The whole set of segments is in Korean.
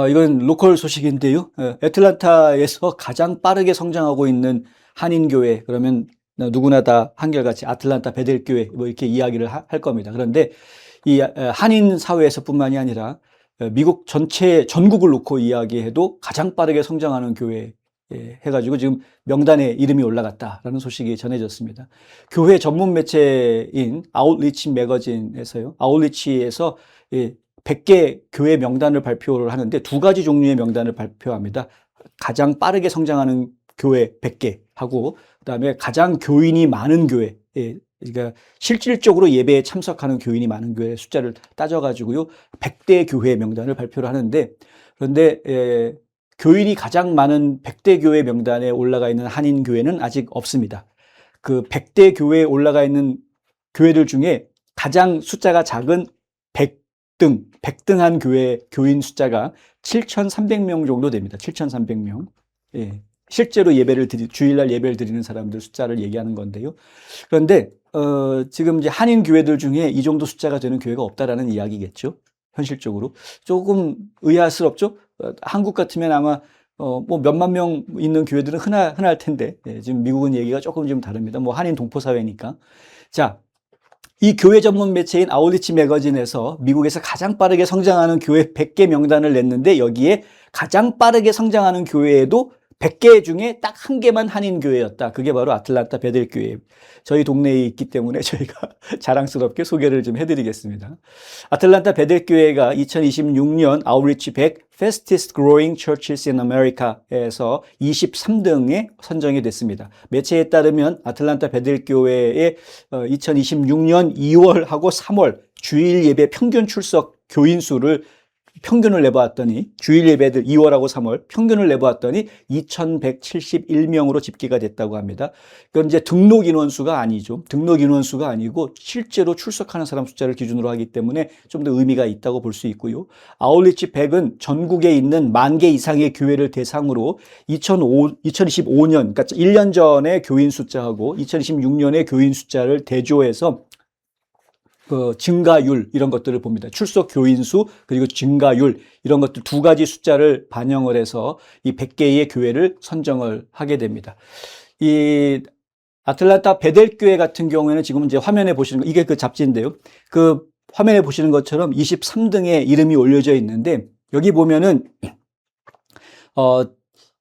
이건 로컬 소식인데요. 애틀란타에서 가장 빠르게 성장하고 있는 한인교회, 그러면 누구나 다 한결같이 아틀란타 베델교회, 뭐 이렇게 이야기를 할 겁니다. 그런데 이 한인 사회에서뿐만이 아니라 미국 전체, 전국을 놓고 이야기해도 가장 빠르게 성장하는 교회 해가지고 지금 명단에 이름이 올라갔다라는 소식이 전해졌습니다. 교회 전문 매체인 아웃리치 매거진에서요. 아웃리치에서 100개 교회 명단을 발표를 하는데 두 가지 종류의 명단을 발표합니다. 가장 빠르게 성장하는 교회 100개 하고, 그다음에 가장 교인이 많은 교회, 그러니까 실질적으로 예배에 참석하는 교인이 많은 교회 숫자를 따져가지고요, 100대 교회 명단을 발표를 하는데, 그런데 교인이 가장 많은 100대 교회 명단에 올라가 있는 한인 교회는 아직 없습니다. 그 100대 교회에 올라가 있는 교회들 중에 가장 숫자가 작은 100등한 교회 교인 숫자가 7,300명 정도 됩니다. 7,300명. 예. 실제로 주일날 예배를 드리는 사람들 숫자를 얘기하는 건데요. 그런데, 지금 이제 한인 교회들 중에 이 정도 숫자가 되는 교회가 없다라는 이야기겠죠. 현실적으로. 조금 의아스럽죠? 한국 같으면 아마, 뭐 몇만 명 있는 교회들은 흔할 텐데, 지금 미국은 얘기가 조금 좀 다릅니다. 뭐 한인 동포사회니까. 자, 이 교회 전문 매체인 아웃리치 매거진에서 미국에서 가장 빠르게 성장하는 교회 100개 명단을 냈는데, 여기에 가장 빠르게 성장하는 교회에도 100개 중에 딱 한 개만 한인 교회였다. 그게 바로 아틀란타 베델교회. 저희 동네에 있기 때문에 저희가 자랑스럽게 소개를 좀 해드리겠습니다. 아틀란타 베델교회가 2026년 아웃리치 100 Fastest Growing Churches in America에서 23등에 선정이 됐습니다. 매체에 따르면 아틀란타 베델교회의 2026년 2월하고 3월 주일 예배 평균 출석 교인 수를 평균을 내보았더니, 주일 예배들 2월하고 3월 평균을 내보았더니 2,171명으로 집계가 됐다고 합니다. 그건 이제 등록 인원수가 아니죠. 등록 인원수가 아니고 실제로 출석하는 사람 숫자를 기준으로 하기 때문에 좀 더 의미가 있다고 볼 수 있고요. 아웃리치 100은 전국에 있는 10,000개 이상의 교회를 대상으로 2025년, 그러니까 1년 전에 교인 숫자하고 2026년의 교인 숫자를 대조해서 증가율 이런 것들을 봅니다. 출석 교인 수 그리고 증가율 이런 것들 두 가지 숫자를 반영을 해서 이 100개의 교회를 선정을 하게 됩니다. 이 아틀란타 베델교회 같은 경우에는 지금 이제 화면에 보시는 거, 이게 그 잡지인데요. 그 화면에 보시는 것처럼 23등에 이름이 올려져 있는데, 여기 보면은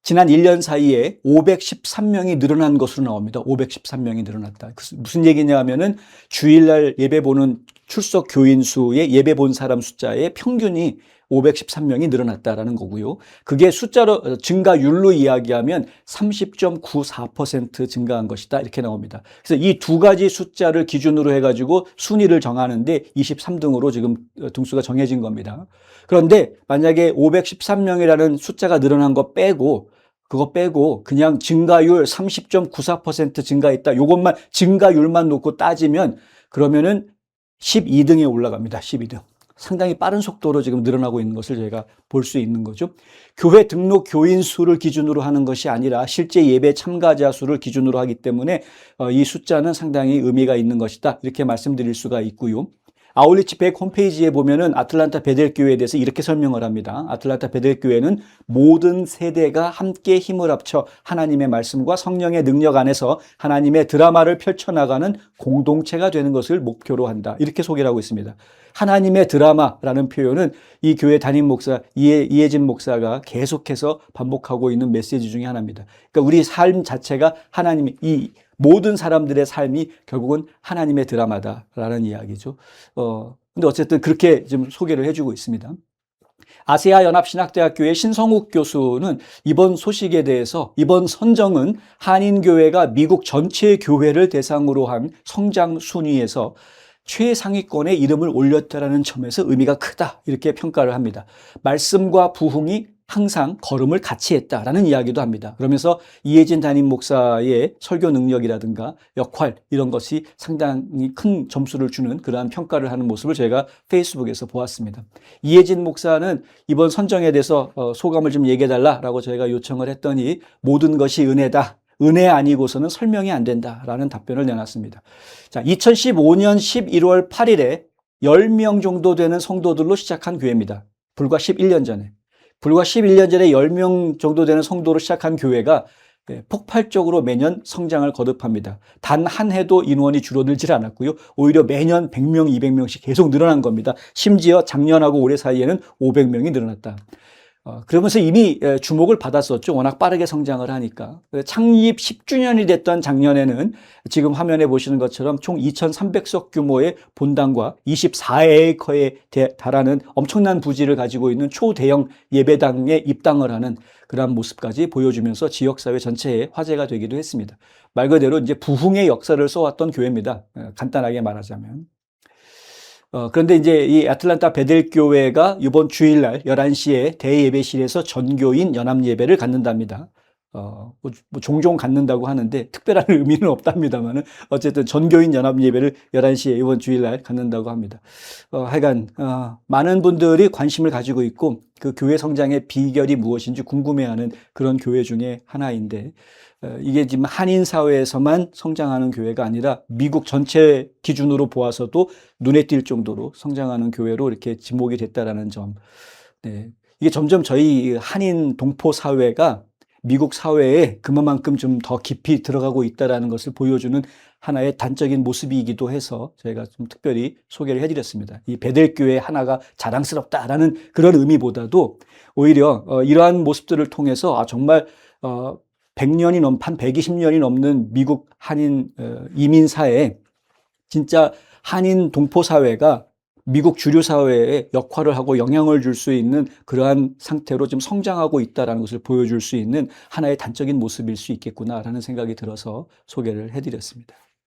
지난 1년 사이에 513명이 늘어난 것으로 나옵니다. 513명이 늘어났다. 무슨 얘기냐 하면은 주일날 예배 보는 출석 교인 수의 예배 본 사람 숫자의 평균이 513명이 늘어났다라는 거고요. 그게 숫자로, 증가율로 이야기하면 30.94% 증가한 것이다. 이렇게 나옵니다. 그래서 이 두 가지 숫자를 기준으로 해가지고 순위를 정하는데 23등으로 지금 등수가 정해진 겁니다. 그런데 만약에 513명이라는 숫자가 늘어난 그거 빼고 그냥 증가율 30.94% 증가했다. 요것만, 증가율만 놓고 따지면 그러면은 12등에 올라갑니다. 12등. 상당히 빠른 속도로 지금 늘어나고 있는 것을 저희가 볼 수 있는 거죠. 교회 등록 교인 수를 기준으로 하는 것이 아니라 실제 예배 참가자 수를 기준으로 하기 때문에 이 숫자는 상당히 의미가 있는 것이다. 이렇게 말씀드릴 수가 있고요. 아웃리치 100 홈페이지에 보면은 아틀란타 베델교회에 대해서 이렇게 설명을 합니다. 아틀란타 베델교회는 모든 세대가 함께 힘을 합쳐 하나님의 말씀과 성령의 능력 안에서 하나님의 드라마를 펼쳐나가는 공동체가 되는 것을 목표로 한다. 이렇게 소개를 하고 있습니다. 하나님의 드라마라는 표현은 이 교회 담임 목사 이혜진 목사가 계속해서 반복하고 있는 메시지 중에 하나입니다. 그러니까 우리 삶 자체가 하나님이, 이 모든 사람들의 삶이 결국은 하나님의 드라마다라는 이야기죠. 근데 어쨌든 그렇게 지금 소개를 해주고 있습니다. 아세아 연합신학대학교의 신성욱 교수는 이번 소식에 대해서, 이번 선정은 한인교회가 미국 전체 교회를 대상으로 한 성장 순위에서 최상위권에 이름을 올렸다라는 점에서 의미가 크다, 이렇게 평가를 합니다. 말씀과 부흥이 항상 걸음을 같이 했다라는 이야기도 합니다. 그러면서 이혜진 담임 목사의 설교 능력이라든가 역할, 이런 것이 상당히 큰 점수를 주는 그러한 평가를 하는 모습을 저희가 페이스북에서 보았습니다. 이혜진 목사는 이번 선정에 대해서 소감을 좀 얘기해달라고 저희가 요청을 했더니 모든 것이 은혜다. 은혜 아니고서는 설명이 안 된다라는 답변을 내놨습니다. 자, 2015년 11월 8일에 10명 정도 되는 성도들로 시작한 교회입니다. 불과 11년 전에. 불과 11년 전에 10명 정도 되는 성도로 시작한 교회가 폭발적으로 매년 성장을 거듭합니다. 단 한 해도 인원이 줄어들질 않았고요. 오히려 매년 100명, 200명씩 계속 늘어난 겁니다. 심지어 작년하고 올해 사이에는 500명이 늘어났다. 그러면서 이미 주목을 받았었죠. 워낙 빠르게 성장을 하니까. 창립 10주년이 됐던 작년에는 지금 화면에 보시는 것처럼 총 2,300석 규모의 본당과 24에이커에 달하는 엄청난 부지를 가지고 있는 초대형 예배당에 입당을 하는 그러한 모습까지 보여주면서 지역사회 전체에 화제가 되기도 했습니다. 말 그대로 이제 부흥의 역사를 써왔던 교회입니다. 간단하게 말하자면. 그런데 이제 이 아틀란타 베델교회가 이번 주일날 11시에 대예배실에서 전교인 연합예배를 갖는답니다. 뭐 종종 갖는다고 하는데 특별한 의미는 없답니다만은 어쨌든 전교인 연합예배를 11시에 이번 주일날 갖는다고 합니다. 하여간, 많은 분들이 관심을 가지고 있고 그 교회 성장의 비결이 무엇인지 궁금해하는 그런 교회 중에 하나인데, 이게 지금 한인 사회에서만 성장하는 교회가 아니라 미국 전체 기준으로 보아서도 눈에 띌 정도로 성장하는 교회로 이렇게 지목이 됐다라는 점. 네. 이게 점점 저희 한인 동포 사회가 미국 사회에 그만큼 좀 더 깊이 들어가고 있다라는 것을 보여주는 하나의 단적인 모습이기도 해서 저희가 좀 특별히 소개를 해드렸습니다. 이 베델교회 하나가 자랑스럽다라는 그런 의미보다도 오히려 이러한 모습들을 통해서 정말 100년이 한 120년이 넘는 미국 한인 이민사회에 진짜 한인 동포 사회가 미국 주류 사회에 역할을 하고 영향을 줄 수 있는 그러한 상태로 좀 성장하고 있다는 것을 보여줄 수 있는 하나의 단적인 모습일 수 있겠구나라는 생각이 들어서 소개를 해드렸습니다.